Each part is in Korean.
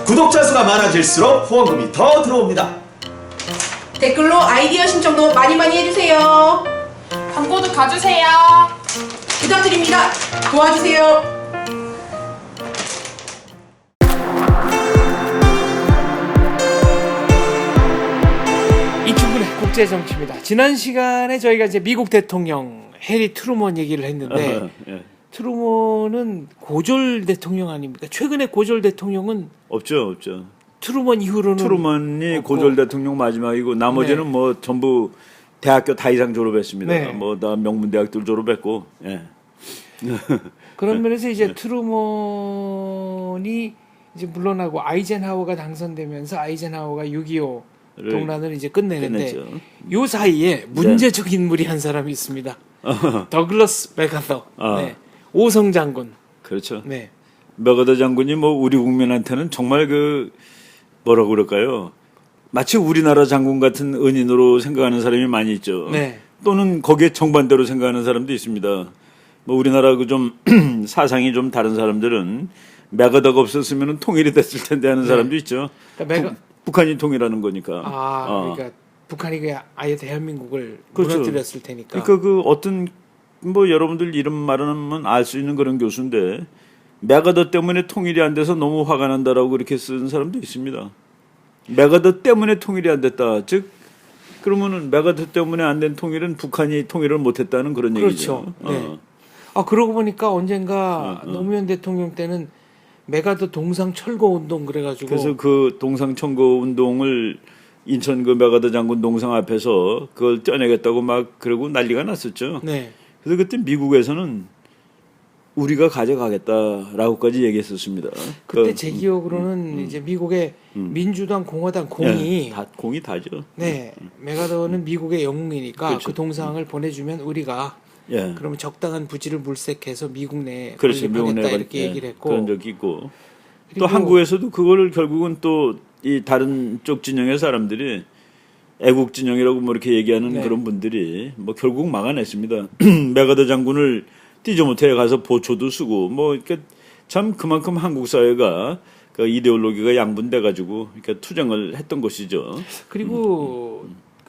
구독자 수가 많아질수록 후원금이 더 들어옵니다. 댓글로 아이디어 신청도 많이 해주세요. 광고도 가주세요. 부탁드립니다. 도와주세요. 이충분의 국제정치입니다. 지난 시간에 저희가 이제 미국 대통령 해리 트루먼 얘기를 했는데 예. 트루먼은 고졸 대통령 아닙니까? 최근에 고졸 대통령은 없죠. 트루먼 이후로는 트루먼이 없고. 고졸 대통령 마지막이고 나머지는 네. 뭐 전부 대학교 다 이상 졸업했습니다. 네. 뭐 다 명문 대학들 졸업했고. 예. 그런 면에서 이제 트루먼이 이제 물러나고 아이젠하워가 당선되면서 아이젠하워가 6.25 동란을 이제 끝내는데 끝냈죠. 요 사이에 문제적 인물이 한 사람이 있습니다. 더글러스 맥아서, 네. 오성 장군. 그렇죠. 네. 맥아더 장군이 뭐 우리 국민한테는 정말 그 뭐라고 그럴까요? 마치 우리나라 장군 같은 은인으로 생각하는 사람이 많이 있죠. 네. 또는 거기에 정반대로 생각하는 사람도 있습니다. 뭐 우리나라 그 좀 사상이 좀 다른 사람들은 맥아더가 없었으면 통일이 됐을 텐데 하는 사람도 있죠. 그러니까 북한이 통일하는 거니까. 그러니까 북한이 아예 대한민국을 그렇죠. 무너뜨렸을 테니까. 그러니까 그 어떤 뭐 여러분들 이름 말하면 알 수 있는 그런 교수인데 맥아더 때문에 통일이 안 돼서 너무 화가 난다라고 그렇게 쓴 사람도 있습니다. 맥아더 때문에 통일이 안 됐다. 즉 그러면은 맥아더 때문에 안 된 통일은 북한이 통일을 못했다는 그런 그렇죠. 얘기죠. 네. 그러고 보니까 언젠가 노무현 대통령 때는 메가더 동상 철거 운동 그래가지고 그래서 그 동상 청거 운동을 인천 그 맥아더 장군 동상 앞에서 그걸 떼내겠다고 막 그러고 난리가 났었죠. 네. 그래서 그때 미국에서는 우리가 가져가겠다라고까지 얘기했었습니다. 그때 제 기억으로는 이제 미국의 민주당, 공화당 공이 다 공이 다죠. 네, 메가더는 미국의 영웅이니까 그렇죠. 그 동상을 보내주면 우리가 예. 그러면 적당한 부지를 물색해서 미국 내에 그렇죠. 건립하겠다 이렇게 얘기를 했고 그런 적이 있고 그리고 또 한국에서도 그거를 결국은 또 이 다른 쪽 진영의 사람들이 애국 진영이라고 뭐 이렇게 얘기하는 네. 그런 분들이 뭐 결국 막아냈습니다. 맥아더 장군을 띠조못해 가서 보초도 쓰고 뭐 이렇게 참 그만큼 한국 사회가 그 이데올로기가 양분돼 가지고 이렇게 투쟁을 했던 것이죠. 그리고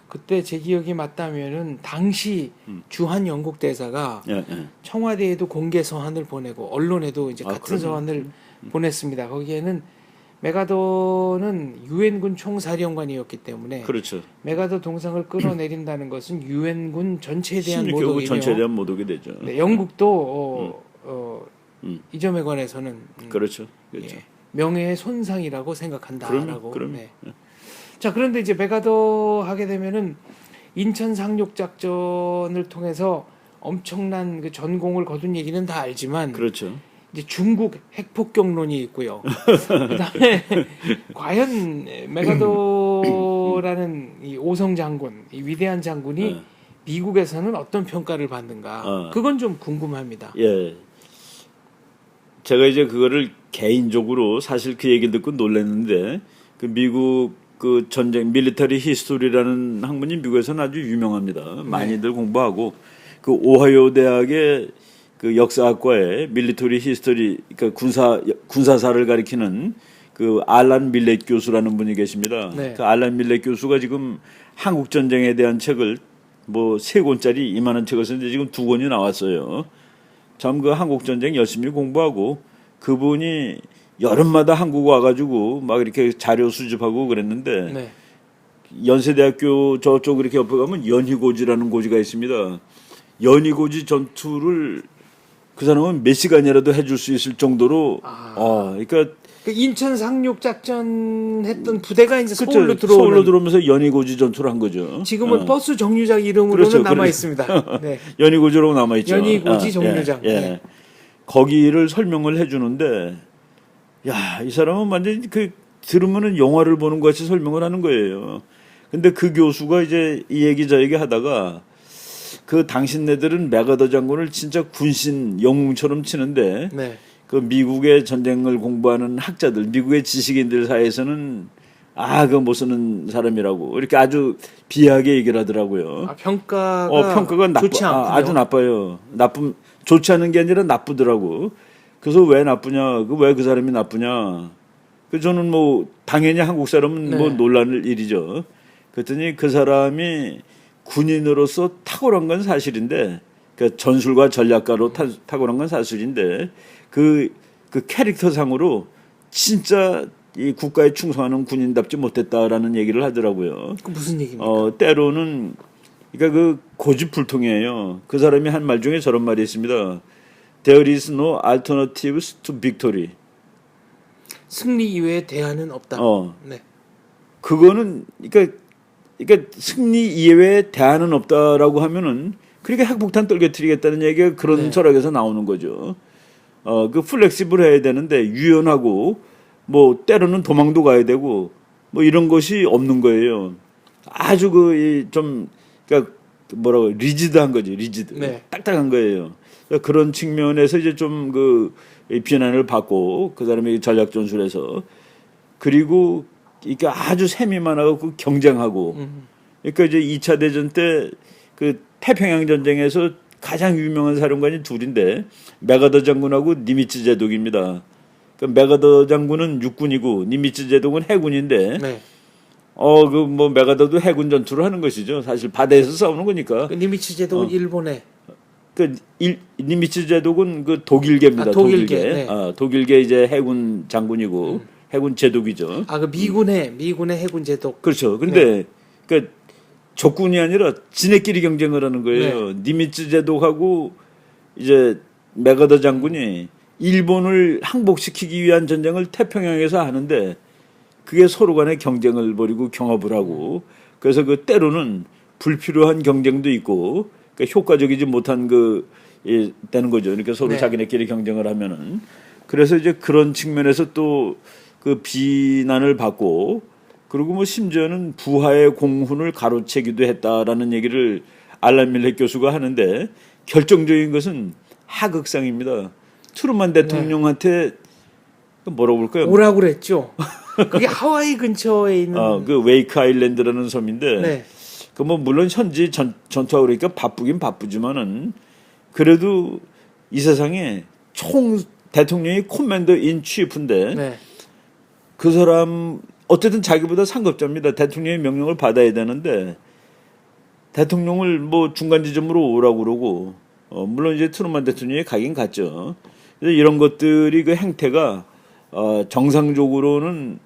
그때 제 기억이 맞다면은 당시 주한 영국 대사가 예. 청와대에도 공개 서한을 보내고 언론에도 이제 같은 그럼요. 서한을 보냈습니다. 거기에는 메가더는 유엔군 총사령관이었기 때문에 그렇죠. 메가더 동상을 끌어내린다는 것은 유엔군 전체에 대한 16개국 모독이며 전체에 대한 모독이 되죠. 네, 영국도 이 점에 관해서는 그렇죠. 예, 명예의 손상이라고 생각한다라고. 그럼. 네. 자, 그런데 이제 메가더 하게 되면은 인천 상륙 작전을 통해서 엄청난 그 전공을 거둔 얘기는 다 알지만 그렇죠. 이제 중국 핵폭격론이 있고요. 그다음에 과연 메가더라는 이 오성 장군, 이 위대한 장군이 미국에서는 어떤 평가를 받는가? 그건 좀 궁금합니다. 예. 제가 이제 그거를 개인적으로 사실 그 얘기를 듣고 놀랐는데 그 미국 그 전쟁 밀리터리 히스토리라는 학문이 미국에서는 아주 유명합니다. 많이들 공부하고 그 오하이오 대학의 그 역사학과에 밀리터리 히스토리 그러니까 군사사를 가리키는 그 알란 밀렛 교수라는 분이 계십니다. 네. 그 알란 밀렛 교수가 지금 한국 전쟁에 대한 책을 뭐 3권짜리 이만한 책을 썼는데 지금 2권이 나왔어요. 참 그 한국 전쟁 열심히 공부하고 그분이 여름마다 한국 와가지고 막 이렇게 자료 수집하고 그랬는데 네. 연세대학교 저쪽 이렇게 옆에 가면 연희고지라는 고지가 있습니다. 연희고지 전투를 그 사람은 몇 시간이라도 해줄 수 있을 정도로 그러니까 그 인천 상륙 작전 했던 부대가 이제 그쵸, 서울로 들어오는 서울로 들어오면서 연희고지 전투를 한 거죠. 지금은 버스 정류장 이름으로는 그렇죠, 남아 그렇죠. 있습니다. 네. 연희고지로 남아 있죠. 연희고지 정류장. 예. 네. 거기를 설명을 해주는데, 야, 이 사람은 완전히 그 들으면은 영화를 보는 것 같이 설명을 하는 거예요. 근데 그 교수가 이제 이 얘기 저 얘기 하다가 그 당신네들은 맥아더 장군을 진짜 군신 영웅처럼 치는데 네. 그 미국의 전쟁을 공부하는 학자들, 미국의 지식인들 사이에서는 그 못 쓰는 사람이라고 이렇게 아주 비하게 얘기를 하더라고요. 평가가 좋지 않군요. 아주 나빠요. 좋지 않은 게 아니라 나쁘더라고. 그래서 왜 나쁘냐? 왜 그 사람이 나쁘냐? 그 저는 뭐 당연히 한국 사람은 뭐 네. 놀랄 일이죠. 그랬더니 그 사람이 군인으로서 탁월한 건 사실인데, 그 전술과 전략가로 탁월한 건 사실인데, 그 캐릭터상으로 진짜 이 국가에 충성하는 군인답지 못했다라는 얘기를 하더라고요. 그 무슨 얘기입니까? 때로는 그러니까 그 고집불통이에요. 그 사람이 한 말 중에 저런 말이 있습니다. There is no alternatives to victory. 승리 이외에 대안은 없다. 네. 그거는 그러니까 승리 이외에 대안은 없다라고 하면은 그러니까 핵폭탄 떨어뜨리겠다는 얘기가 그런 네. 철학에서 나오는 거죠. 그 플렉시블 해야 되는데 유연하고 뭐 때로는 도망도 가야 되고 뭐 이런 것이 없는 거예요. 아주 좀 그러니까 뭐라고 리지드한 거지, 리지드. 네. 딱딱한 거예요. 그러니까 그런 측면에서 이제 좀 비난을 받고 그 사람의 전략 전술에서 그리고 이게 아주 셈이 많아갖고 경쟁하고 그러니까 이제 2차 대전 때 그 태평양 전쟁에서 가장 유명한 사령관이 둘인데 메가더 장군하고 니미츠 제독입니다. 그 메가더 장군은 육군이고 니미츠 제독은 해군인데 네. 뭐 메가더도 해군 전투를 하는 것이죠. 사실 바다에서 싸우는 거니까. 그 니미츠 제독은 일본에 니미츠 제독은 그 독일계입니다. 독일계. 독일계. 네. 독일계 이제 해군 장군이고 해군 제독이죠. 그 미군의 해군 제독. 그렇죠. 근데 그 적군이 아니라 지네끼리 경쟁을 하는 거예요. 니미츠 제독하고 이제 메가더 장군이 일본을 항복시키기 위한 전쟁을 태평양에서 하는데 그게 서로 간에 경쟁을 벌이고 경합을 하고 그래서 그 때로는 불필요한 경쟁도 있고 그러니까 효과적이지 못한 되는 거죠. 그러니까 서로 자기네끼리 경쟁을 하면은 그래서 이제 그런 측면에서 또 그 비난을 받고 그리고 뭐 심지어는 부하의 공훈을 가로채기도 했다라는 얘기를 알란 밀렉 교수가 하는데 결정적인 것은 하극상입니다. 트루만 대통령한테 뭐라고 볼까요? 오라고 그랬죠. 그게 하와이 근처에 있는 그 웨이크 아일랜드라는 섬인데 네. 그 뭐 물론 현지 전투하고 그러니까 바쁘긴 바쁘지만은 그래도 이 세상에 대통령이 코맨더 인 치프인데 네. 그 사람 어쨌든 자기보다 상급자입니다. 대통령의 명령을 받아야 되는데 대통령을 뭐 중간 지점으로 오라고 그러고 물론 이제 트루만 대통령이 가긴 갔죠. 이런 것들이 그 행태가 정상적으로는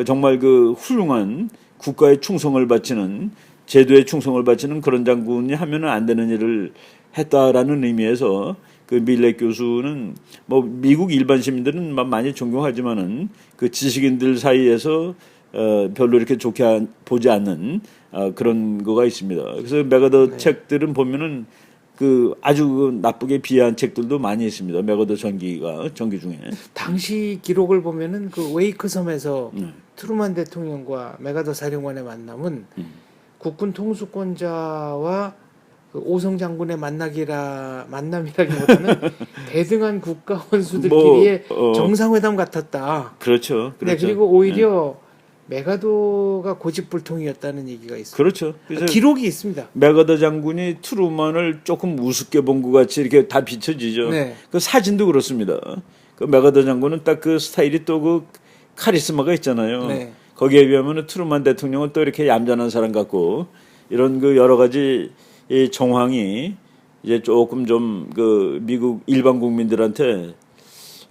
정말 그 훌륭한 국가의 충성을 바치는 제도에 충성을 바치는 그런 장군이 하면은 안 되는 일을 했다라는 의미에서 그 밀렉 교수는 뭐 미국 일반 시민들은 많이 존경하지만은 그 지식인들 사이에서 별로 이렇게 좋게 보지 않는 그런 거가 있습니다. 그래서 메가더 책들은 보면은 아주 나쁘게 비하한 책들도 많이 있습니다. 메가더 전기 중에. 당시 기록을 보면은 그 웨이크 섬에서 트루만 대통령과 메가더 사령관의 만남은 국군 통수권자와 그 오성 장군의 만남이라기보다는 대등한 국가 원수들끼리의 정상회담 같았다. 그렇죠. 네, 그리고 오히려 메가더가 고집불통이었다는 얘기가 있어요. 그렇죠. 그래서 기록이 있습니다. 메가더 장군이 트루만을 조금 우습게 본 것 같이 이렇게 다 비춰지죠. 네. 그 사진도 그렇습니다. 그 메가더 장군은 딱 그 스타일이 또 그 카리스마가 있잖아요. 네. 거기에 비하면 트루만 대통령은 또 이렇게 얌전한 사람 같고 이런 그 여러 가지 이 정황이 이제 조금 좀 그 미국 일반 국민들한테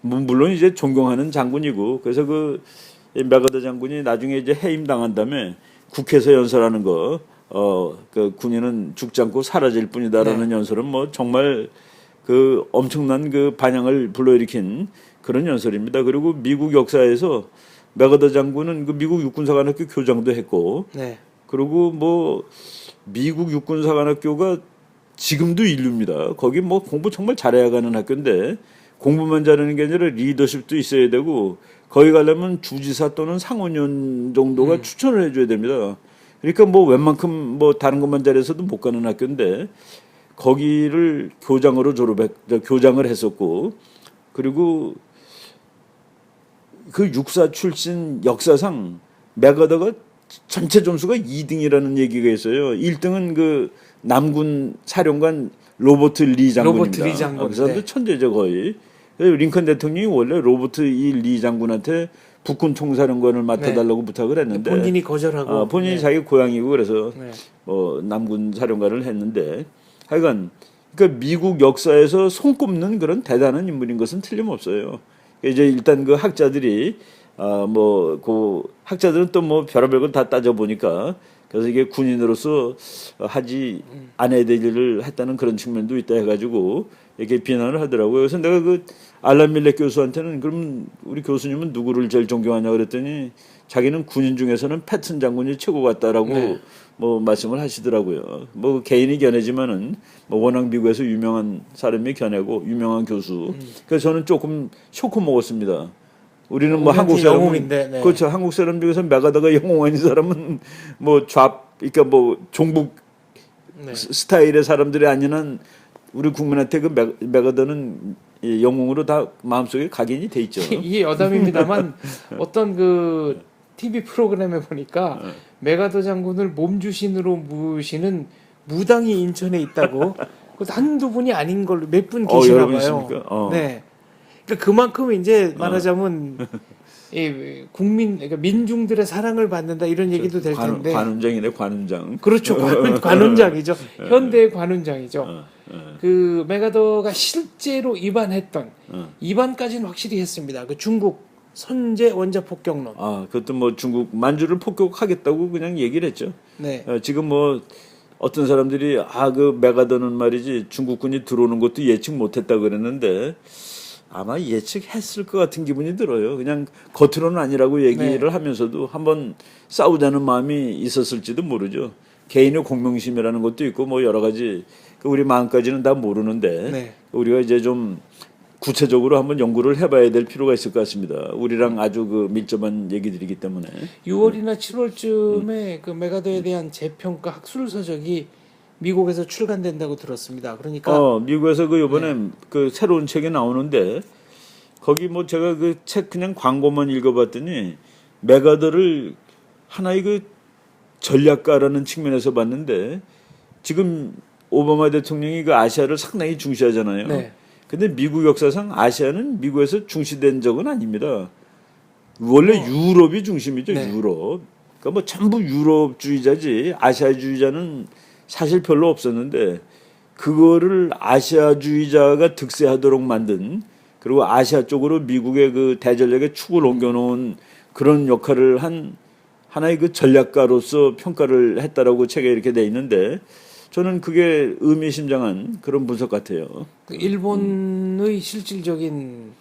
물론 이제 존경하는 장군이고 그래서 그 메가더 장군이 나중에 이제 해임 당한 다음에 국회에서 연설하는 그 군인은 죽지 않고 사라질 뿐이다라는 연설은 뭐 정말 그 엄청난 그 반향을 불러일으킨 그런 연설입니다. 그리고 미국 역사에서 메가더 장군은 그 미국 육군사관학교 교장도 했고 그리고 뭐 미국 육군사관학교가 지금도 인류입니다. 거기 뭐 공부 정말 잘해야 가는 학교인데 공부만 잘하는 게 아니라 리더십도 있어야 되고 거기 가려면 주지사 또는 상원의원 정도가 추천을 해줘야 됩니다. 그러니까 뭐 웬만큼 뭐 다른 것만 잘해서도 못 가는 학교인데 거기를 교장을 했었고 그리고 그 육사 출신 역사상 메가더가 전체 점수가 2등이라는 얘기가 있어요. 1등은 그 남군 사령관 로버트 리 장군입니다. 그 사람도 천재죠 거의. 링컨 대통령이 원래 로버트 리 장군한테 북군 총사령관을 맡아달라고 부탁을 했는데 본인이 거절하고 본인이 네. 자기 고향이고 그래서 네. 남군 사령관을 했는데 하여간 그러니까 미국 역사에서 손꼽는 그런 대단한 인물인 것은 틀림없어요. 이제 일단 그 학자들이 그 학자들은 또 뭐 별의별 걸 다 따져 보니까 그래서 이게 군인으로서 하지 않아야 될 일을 했다는 그런 측면도 있다 해가지고 이렇게 비난을 하더라고요. 그래서 내가 그 알란 밀렉 교수한테는 그럼 우리 교수님은 누구를 제일 존경하냐 그랬더니 자기는 군인 중에서는 패튼 장군이 최고 같다라고 네. 뭐 말씀을 하시더라고요. 뭐 개인이 견해지만은 뭐 워낙 미국에서 유명한 사람이 견해고 유명한 교수. 그래서 저는 조금 쇼크 먹었습니다. 우리는 뭐 한국 사람은 영웅인데, 네. 그렇죠. 한국 사람 중에서 메가더가 영웅 아닌 사람은 뭐 그러니까 뭐 종북 네. 스타일의 사람들이 아닌 한 우리 국민한테 그 메가더는 영웅으로 다 마음속에 각인이 돼 있죠. 이게 여담입니다만 어떤 그 TV 프로그램에 보니까 메가더 장군을 몸주신으로 모시는 무당이 인천에 있다고 그 한두 분이 아닌 걸로 몇 분 계시나 여러 분 봐요. 있습니까? 네. 그러니까 그만큼 이제 말하자면 이 그러니까 민중들의 사랑을 받는다 이런 얘기도 될 텐데. 관훈장이네, 관훈장. 그렇죠. 관훈장이죠. 현대의 관훈장이죠. 그 메가더가 실제로 입안했던 입안까지는 확실히 했습니다. 그 중국 선제 원자 폭격론. 그것도 뭐 중국 만주를 폭격하겠다고 그냥 얘기를 했죠. 네. 지금 뭐 어떤 사람들이 그 메가더는 말이지 중국군이 들어오는 것도 예측 못했다 그랬는데 아마 예측했을 것 같은 기분이 들어요. 그냥 겉으로는 아니라고 얘기를 네. 하면서도 한번 싸우자는 마음이 있었을지도 모르죠. 개인의 공명심이라는 것도 있고 뭐 여러 가지 우리 마음까지는 다 모르는데 네. 우리가 이제 좀 구체적으로 한번 연구를 해봐야 될 필요가 있을 것 같습니다. 우리랑 아주 그 밀접한 얘기들이기 때문에. 6월이나 7월쯤에 그 메가더에 대한 재평가 학술 서적이 미국에서 출간된다고 들었습니다. 그러니까 미국에서 그 이번에 그 새로운 책이 나오는데 거기 뭐 제가 그 책 그냥 광고만 읽어봤더니 메가더를 하나의 그 전략가라는 측면에서 봤는데 지금 오바마 대통령이 그 아시아를 상당히 중시하잖아요. 네. 근데 미국 역사상 아시아는 미국에서 중시된 적은 아닙니다. 원래 유럽이 중심이죠. 네. 유럽. 그러니까 뭐 전부 유럽주의자지 아시아주의자는 사실 별로 없었는데 그거를 아시아주의자가 득세하도록 만든 그리고 아시아 쪽으로 미국의 그 대전략의 축을 옮겨놓은 그런 역할을 한 하나의 그 전략가로서 평가를 했다라고 책에 이렇게 돼 있는데 저는 그게 의미심장한 그런 분석 같아요. 그 일본의 실질적인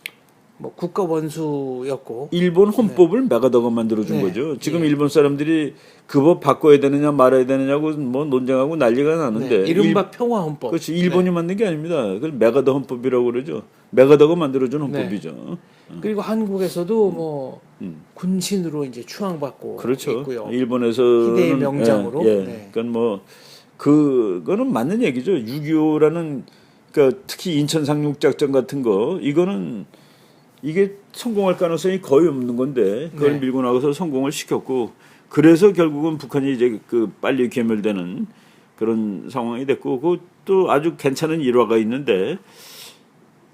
뭐 국가 원수였고 일본 헌법을 메가더가 만들어준 네. 거죠. 지금 예. 일본 사람들이 그 법 바꿔야 되느냐 말아야 되느냐고 뭐 논쟁하고 난리가 나는데 네. 이른바 평화 헌법. 그렇지 일본이 만든 게 아닙니다. 그걸 메가더 헌법이라고 그러죠. 메가더가 만들어준 헌법이죠. 그리고 한국에서도 뭐 군신으로 이제 추앙받고 그렇죠. 있고요. 일본에서는 희대의 명장으로. 네. 그러니까 뭐 그거는 맞는 얘기죠. 6.25라는 그러니까 특히 인천 상륙작전 같은 거 이거는 이게 성공할 가능성이 거의 없는 건데 그걸 네. 밀고 나가서 성공을 시켰고 그래서 결국은 북한이 이제 그 빨리 괴멸되는 그런 상황이 됐고 그것도 아주 괜찮은 일화가 있는데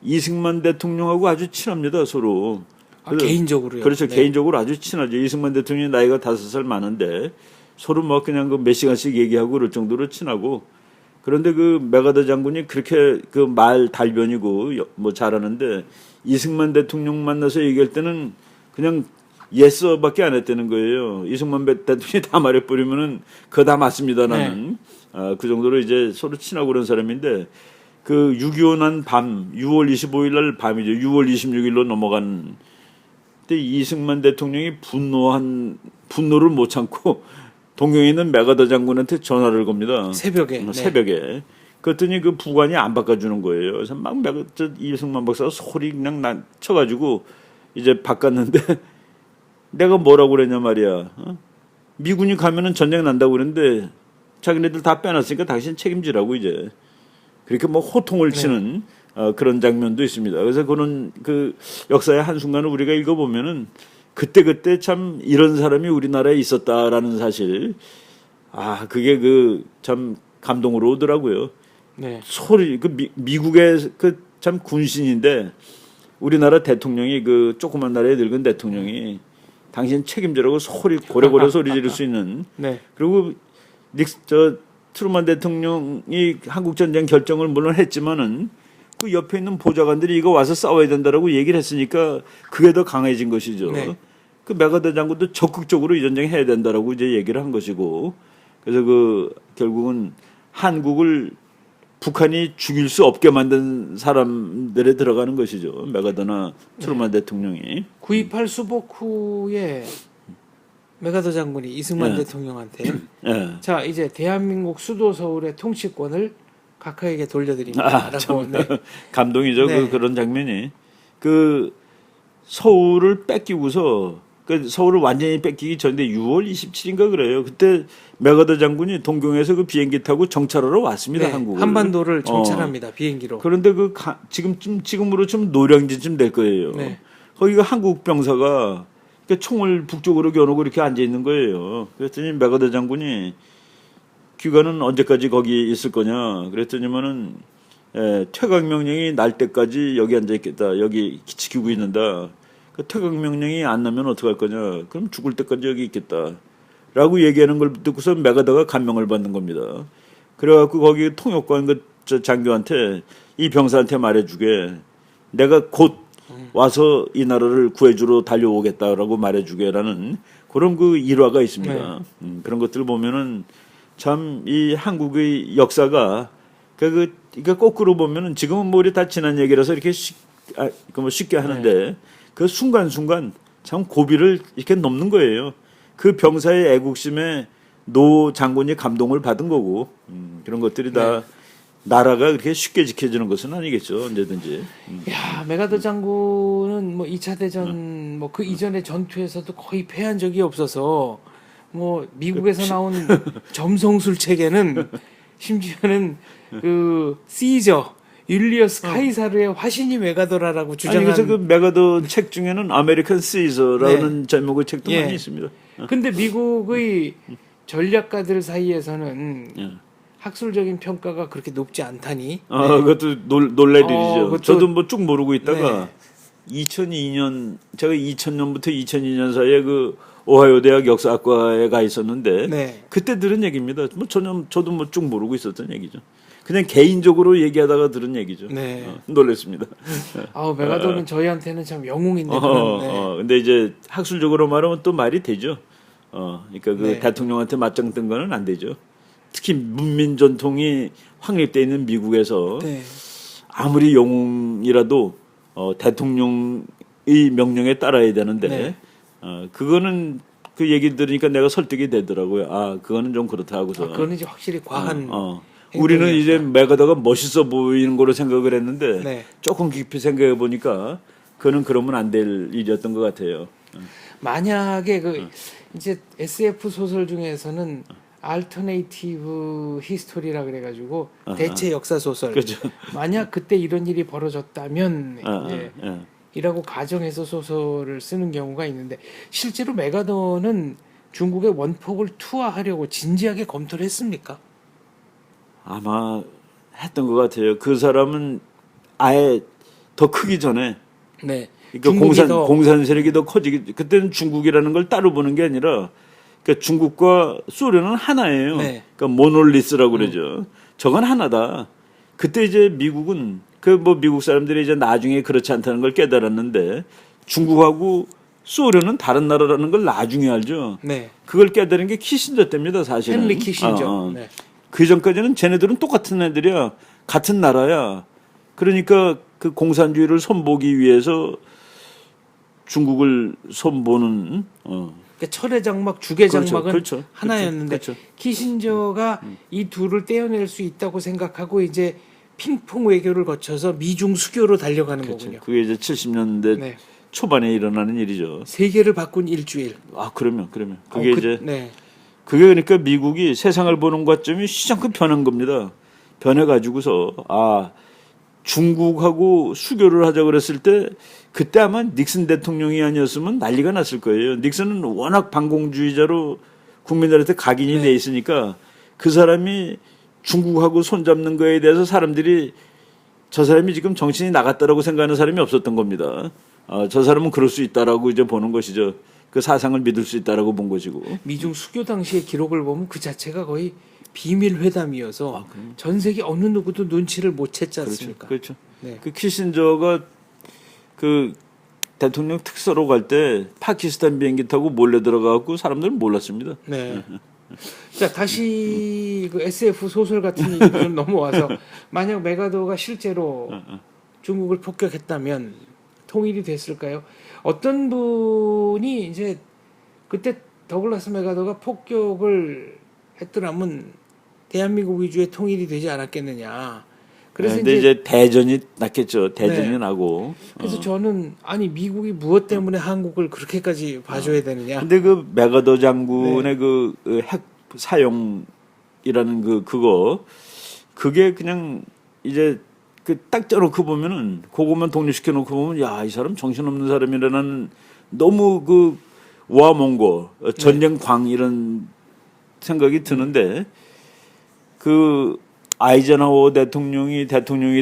이승만 대통령하고 아주 친합니다 서로. 그래서 개인적으로요. 그렇죠. 네. 개인적으로 아주 친하죠. 이승만 대통령이 나이가 5살 많은데 서로 뭐 그냥 그 몇 시간씩 얘기하고 그럴 정도로 친하고 그런데 그 메가더 장군이 그렇게 그 말 달변이고 뭐 잘하는데 이승만 대통령 만나서 얘기할 때는 그냥 예스밖에 안 했다는 거예요. 이승만 대통령이 다 말해버리면은 그거 다 맞습니다라는 그 정도로 이제 서로 친하고 그런 사람인데 그 6.25 난 밤 6월 25일 날 밤이죠. 6월 26일로 넘어간 때 이승만 대통령이 분노를 못 참고 동경에 있는 메가더 장군한테 전화를 겁니다. 새벽에. 네. 새벽에. 그랬더니 그 부관이 안 바꿔주는 거예요. 그래서 막 이승만 박사가 소리 그냥 쳐가지고 이제 바꿨는데 내가 뭐라고 그랬냐 말이야. 미군이 가면은 전쟁 난다고 그랬는데 자기네들 다 빼놨으니까 당신 책임지라고 이제. 그렇게 뭐 호통을 치는 그런 장면도 있습니다. 그래서 그런 그 역사의 한순간을 우리가 읽어보면은 그때 참 이런 사람이 우리나라에 있었다라는 사실. 그게 그 참 감동으로 오더라고요. 네. 미국의 그 참 군신인데 우리나라 대통령이 그 조그만 나라에 늙은 대통령이 당신 책임져라고 소리 고래고래 소리 지를 수 있는 네. 그리고 트루만 대통령이 한국 전쟁 결정을 물론 했지만은 그 옆에 있는 보좌관들이 이거 와서 싸워야 된다라고 얘기를 했으니까 그게 더 강해진 것이죠. 네. 그 메가더 장군도 적극적으로 이 전쟁 해야 된다라고 이제 얘기를 한 것이고 그래서 그 결국은 한국을 북한이 죽일 수 없게 만든 사람들에 들어가는 것이죠. 메가더나 트루만 대통령이. 9.28 수복 후에 메가더 장군이 이승만 네. 대통령한테 예. 자 이제 대한민국 수도 서울의 통치권을 각하에게 돌려드립니다라고 네. 감동이죠. 네. 그런 장면이. 그 서울을 뺏기고서 그 서울을 완전히 뺏기기 전에 6월 27일인가 그래요. 그때 메가더 장군이 동경에서 그 비행기 타고 정찰하러 왔습니다. 네, 한국을. 한반도를 정찰합니다. 비행기로. 그런데 지금으로 좀 노량진쯤 될 거예요. 네. 거기가 한국 병사가 총을 북쪽으로 겨누고 이렇게 앉아 있는 거예요. 그랬더니 메가더 장군이 귀가는 언제까지 거기 있을 거냐? 그랬더니만은 퇴각 명령이 날 때까지 여기 앉아 있겠다. 여기 지키고 있는다. 그 퇴각 명령이 안 나면 어떻게 할 거냐? 그럼 죽을 때까지 여기 있겠다. 라고 얘기하는 걸 듣고서 메가더가 감명을 받는 겁니다. 그래갖고 거기 통역관 저 장교한테 이 병사한테 말해주게 내가 곧 와서 이 나라를 구해주러 달려오겠다라고 말해주게라는 그런 그 일화가 있습니다. 그런 것들 보면은 참 이 한국의 역사가 그러니까 거꾸로 보면은 지금은 뭐 우리 다 지난 얘기라서 이렇게 쉽게 하는데 그 순간순간 참 고비를 이렇게 넘는 거예요. 그 병사의 애국심에 노 장군이 감동을 받은 거고 그런 것들이 다 나라가 그렇게 쉽게 지켜지는 것은 아니겠죠. 언제든지. 야, 메가더 장군은 뭐 2차 대전 뭐 그 이전의 전투에서도 거의 패한 적이 없어서 뭐 미국에서 나온 점성술 책에는 심지어는 그 시저 율리어스 카이사르의 화신이 메가더라라고 아니 주장한. 그래서 그 메가더 책 중에는 아메리칸 시저라는 제목의 책도 예. 많이 있습니다. 근데 미국의 전략가들 사이에서는 학술적인 평가가 그렇게 높지 않다니. 그것도 놀랄 일이죠. 그것도- 저도 뭐 쭉 모르고 있다가 2002년 제가 2000년부터 2002년 사이에 그 오하이오 대학 역사학과에 가 있었는데 네. 그때 들은 얘기입니다. 뭐 저도 뭐 쭉 모르고 있었던 얘기죠. 그냥 개인적으로 얘기하다가 들은 얘기죠. 네. 놀랐습니다. 아우 메가더는 저희한테는 참 영웅인데 그런. 네. 근데 이제 학술적으로 말하면 또 말이 되죠. 그러니까 그 네. 대통령한테 맞짱 뜬 거는 안 되죠. 특히 문민 전통이 확립되어 있는 미국에서 네. 아무리 영웅이라도 대통령의 명령에 따라야 되는데 네. 그거는 그 얘기 들으니까 내가 설득이 되더라고요. 그거는 좀 그렇다 하고서. 그거는 이제 확실히 과한. 우리는 행동이었다. 이제 메가더가 멋있어 보이는 거로 생각을 했는데 네. 조금 깊이 생각해 보니까 그거는 그러면 안 될 일이었던 것 같아요. 만약에 그 이제 SF 소설 중에서는 알터네이티브 히스토리라 그래가지고 대체 역사 소설. 그렇죠. 만약 그때 이런 일이 벌어졌다면 예. 이라고 가정해서 소설을 쓰는 경우가 있는데 실제로 메가더는 중국의 원폭을 투하하려고 진지하게 검토를 했습니까? 아마 했던 것 같아요. 그 사람은 아예 더 크기 전에 네. 그러니까 중국이 더- 공산 세력이 더 커지기 그때는 중국이라는 걸 따로 보는 게 아니라 그러니까 중국과 소련은 하나예요. 네. 그러니까 모놀리스라고 그러죠. 저건 하나다. 그때 이제 미국은 그 뭐 미국 사람들이 이제 나중에 그렇지 않다는 걸 깨달았는데 중국하고 소련은 다른 나라라는 걸 나중에 알죠. 네. 그걸 깨달은 게 키신저 때입니다, 사실은. 헨리 키신저. 네. 그 전까지는 쟤네들은 똑같은 애들이야. 같은 나라야. 그러니까 그 공산주의를 손보기 위해서 중국을 손보는 그러니까 철의 장막, 죽의 장막은 그렇죠. 하나였는데 그렇죠. 키신저가 이 둘을 떼어낼 수 있다고 생각하고 이제 핑퐁 외교를 거쳐서 미중 수교로 달려가는 거군요. 그게 이제 70년대 네. 초반에 일어나는 일이죠. 세계를 바꾼 일주일. 그러면 그게 이제 네. 그게 그러니까 미국이 세상을 보는 관점이 시장큼 변한 겁니다. 변해가지고서 중국하고 수교를 하자 그랬을 때 그때 아마 닉슨 대통령이 아니었으면 난리가 났을 거예요. 닉슨은 워낙 반공주의자로 국민들한테 각인이 네. 돼 있으니까 그 사람이 중국하고 손잡는 거에 대해서 사람들이 저 사람이 지금 정신이 나갔다라고 생각하는 사람이 없었던 겁니다. 저 사람은 그럴 수 있다라고 이제 보는 것이죠. 그 사상을 믿을 수 있다라고 본 것이고. 미중 수교 당시의 기록을 보면 그 자체가 거의 비밀 회담이어서 전 세계 어느 누구도 눈치를 못 챘지 않습니까? 그렇죠. 네. 그 키신저가 그 대통령 특사로 갈 때 파키스탄 비행기 타고 몰래 들어가고 사람들은 몰랐습니다. 네. 자, 다시 그 SF 소설 같은 얘기 좀 넘어와서 만약 메가더가 실제로 중국을 폭격했다면 통일이 됐을까요? 어떤 분이 이제 그때 더글라스 메가더가 폭격을 했더라면 대한민국 위주의 통일이 되지 않았겠느냐. 그래서 근데 이제 대전이 났겠죠. 대전이 네. 나고. 그래서 저는 아니 미국이 무엇 때문에 한국을 그렇게까지 봐줘야 되느냐. 근데 그 메가더 장군의 그 핵 사용이라는 그거 그게 그냥 이제 그 딱 쪄놓고 보면은 그것만 독립시켜 놓고 보면 야, 이 사람 정신없는 사람이라는 너무 그 와몽고 전쟁 광 이런 생각이 드는데 그 아이젠하워 대통령이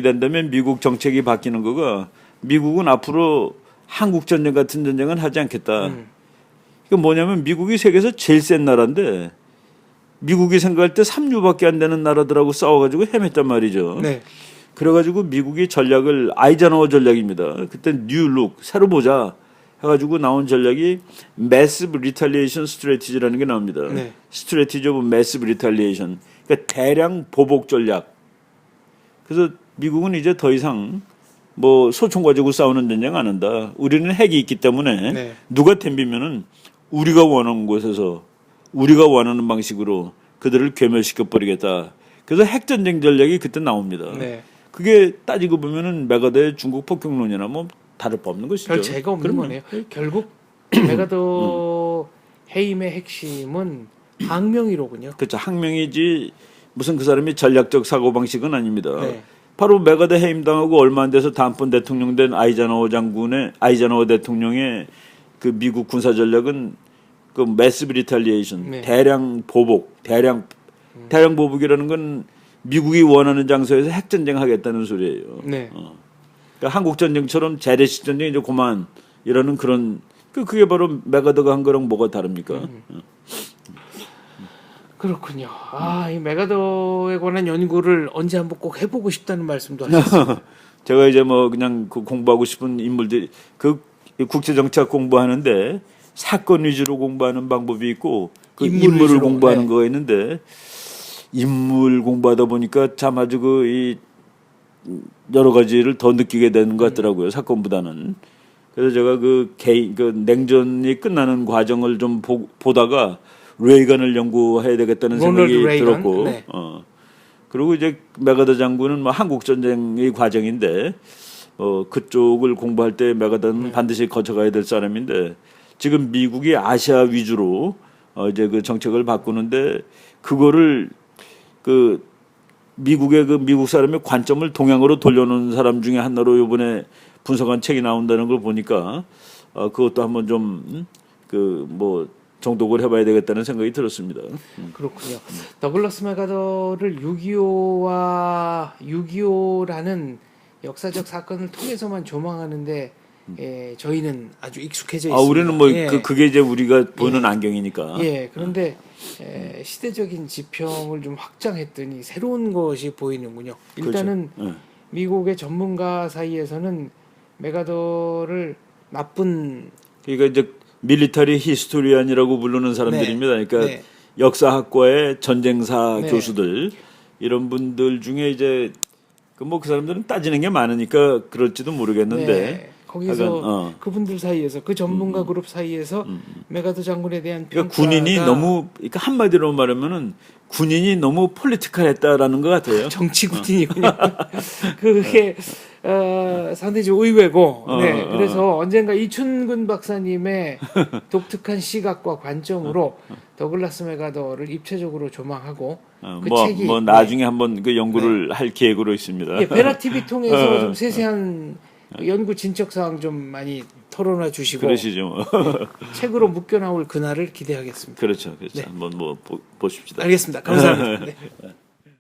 된다면 미국 정책이 바뀌는 거가 미국은 앞으로 한국 전쟁 같은 전쟁은 하지 않겠다. 그 뭐냐면 미국이 세계에서 제일 센 나라인데 미국이 생각할 때 3유밖에 안 되는 나라들하고 싸워가지고 헤맸단 말이죠. 네. 그래가지고 미국이 전략을 아이젠하워 전략입니다. 그때 뉴룩 새로 보자 해가지고 나온 전략이 Massive Retaliation Strategy라는 게 나옵니다. 네. Strategy of Massive Retaliation. 그러니까 대량 보복 전략. 그래서 미국은 이제 더 이상 뭐 소총 가지고 싸우는 전쟁 안 한다. 우리는 핵이 있기 때문에 네. 누가 덤비면은 우리가 원하는 곳에서 우리가 원하는 방식으로 그들을 괴멸시켜 버리겠다. 그래서 핵전쟁 전략이 그때 나옵니다. 네. 그게 따지고 보면은 메가더의 중국 폭격론이나 뭐 다를 바 없는 것이죠. 별 죄가 없는 그럼요. 거네요. 결국 메가더 해임의 핵심은 항명이로군요. 그렇죠. 항명이지 무슨 그 사람이 전략적 사고 방식은 아닙니다. 네. 바로 메가더 해임당하고 얼마 안 돼서 다음번 대통령 된 아이젠하워 대통령의 그 미국 군사 전략은 그 매시브 리탈리에이션, 네. 대량 보복, 대량 보복이라는 건 미국이 원하는 장소에서 핵전쟁 하겠다는 소리예요. 네. 그러니까 한국 전쟁처럼 재래식 전쟁 이제 그만 이러는 그런 그게 바로 메가더가 한 거랑 뭐가 다릅니까? 그렇군요. 아, 이 메가더에 관한 연구를 언제 한번 꼭 해보고 싶다는 말씀도 하셨어요. 제가 이제 뭐 그냥 그 공부하고 싶은 인물들이 그 국제 정책 공부하는데 사건 위주로 공부하는 방법이 있고 그 인물을 위주로, 공부하는 네. 거가 있는데 인물 공부하다 보니까 참 아주 이 여러 가지를 더 느끼게 되는 것 같더라고요. 사건보다는. 그래서 제가 그 냉전이 끝나는 과정을 좀 보다가 레이건을 연구해야 되겠다는 생각이 레이건? 들었고, 네. 그리고 이제 메가더 장군은 뭐 한국 전쟁의 과정인데, 그쪽을 공부할 때 메가더는 반드시 거쳐가야 될 사람인데, 지금 미국이 아시아 위주로 이제 그 정책을 바꾸는데, 그거를 그 미국의 그 미국 사람의 관점을 동양으로 돌려놓은 사람 중에 하나로 이번에 분석한 책이 나온다는 걸 보니까, 그것도 한번 좀 정독을 해봐야 되겠다는 생각이 들었습니다. 그렇군요. 더글라스 메가더를 6.25라는 역사적 사건을 통해서만 조망하는데 저희는 아주 익숙해져 있습니다. 우리는 뭐 예. 그게 이제 우리가 보는 안경이니까. 예, 그런데 시대적인 지평을 좀 확장했더니 새로운 것이 보이는군요. 일단은 그렇죠. 미국의 전문가 사이에서는 메가더를 나쁜 그러니까 이제 밀리터리 히스토리안이라고 부르는 사람들입니다. 그러니까 네. 역사학과의 전쟁사 네. 교수들 이런 분들 중에 이제 그 사람들은 따지는 게 많으니까 그럴지도 모르겠는데 네, 거기서 하여간, 그분들 사이에서 그 전문가 그룹 사이에서 메가더 장군에 대한 그러니까 평가가 군인이 너무 그러니까 한마디로 말하면은 군인이 너무 폴리티컬했다라는 것 같아요. 정치 군인이군요. 그게 상당히 좀 의외고, 네, 그래서 언젠가 이춘근 박사님의 독특한 시각과 관점으로 더글라스 메가더를 입체적으로 조망하고 그 책이 나중에 한번 그 연구를 할 계획으로 있습니다. 예, 베라 TV 통해서 좀 세세한 연구 진척 사항 좀 많이 털어놔 주시고 그러시죠. 책으로 묶여 나올 그날을 기대하겠습니다. 그렇죠. 네. 한번 보십시다. 알겠습니다. 감사합니다. 네.